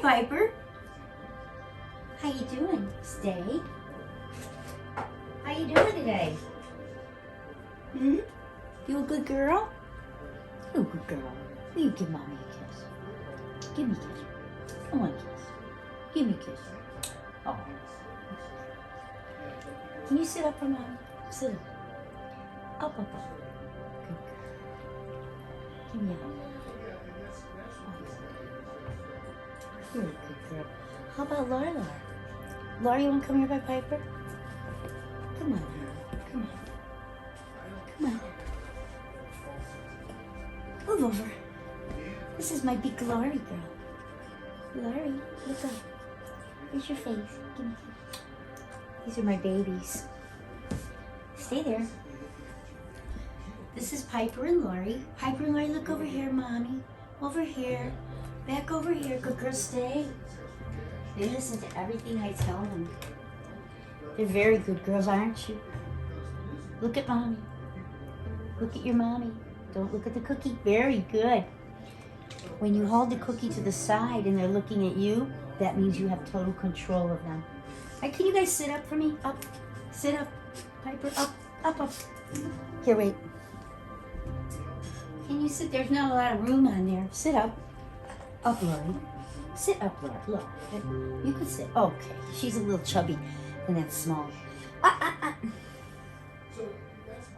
Piper. How you doing? Stay. How you doing today? Hmm? You a good girl? You a good girl. Will you give mommy a kiss? Give me a kiss. Come on, kiss. Give me a kiss. Oh. Can you sit up for mommy? Sit up. Up, up, up. Good girl. Give me a hug. You're a good girl. How about Laura? Laura, you want to come here by Piper? Come on, girl. Come on. Come on. Move over. This is my big Laurie girl. Laurie, look up. Here's your face. Give me a kiss. These are my babies. Stay there. This is Piper and Laurie. Piper and Laurie, look over here, mommy. Over here. Back over here. Good girl, stay. They listen to everything I tell them. They're very good girls, aren't you? Look at mommy. Look at your mommy. Don't look at the cookie. Very good. When you hold the cookie to the side and they're looking at you, that means you have total control of them. Right, can you guys sit up for me? Up. Sit up. Piper, up, up, up. Here, wait. Can you sit? There's not a lot of room on there. Sit up. Up, Laurie. Sit up, Laurie. Look. You could sit. Okay. She's a little chubby and that's small. I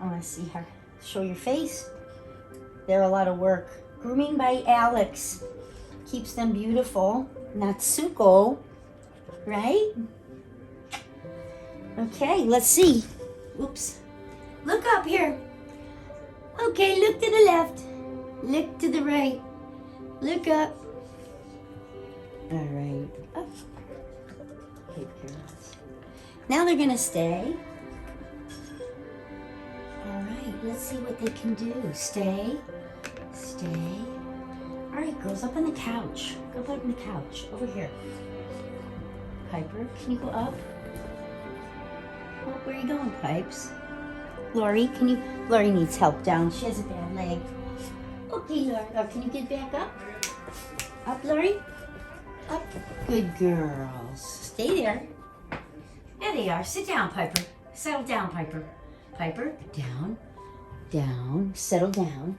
want to see her. Show your face. They're a lot of work. Grooming by Alex keeps them beautiful. Natsuko, right? Okay, let's see. Oops. Look up here. Okay, look to the left. Look to the right. Look up. All right. Up. Good girls. Now they're going to stay. All right, let's see what they can do. Stay. Stay. All right, girls, up on the couch. Go up on the couch. Over here. Piper, can you go up? Oh, where are you going, Pipes? Laurie, can you? Laurie needs help down. She has a bad leg. Okay, Laurie. Can you get back up? Up, Laurie. Up. Good girls. Stay there. There they are. Sit down, Piper. Settle down, Piper. Piper, down. Down. Settle down.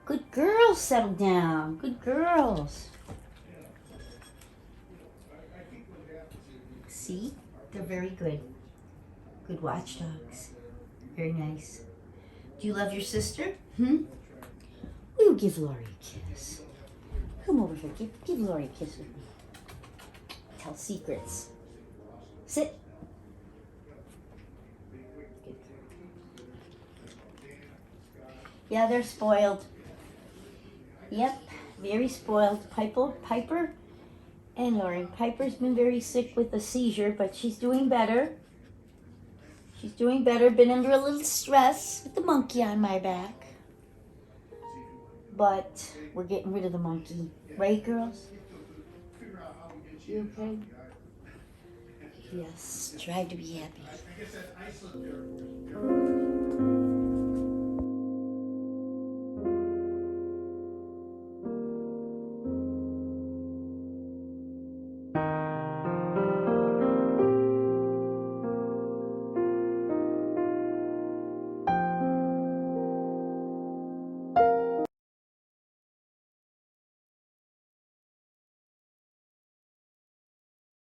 Good girls, settle down. Good girls. See? They're very good. Good watchdogs. Very nice. Do you love your sister? Will you give Laurie a kiss? Come over here. Give Laurie a kiss with me. Tell secrets. Sit. Yeah, they're spoiled. Yep, very spoiled. Piper and Laurie. Piper's been very sick with a seizure, but she's doing better. She's doing better. Been under a little stress with the monkey on my back. But we're getting rid of the monkey. Right, girls? You okay? Yes, try to be happy.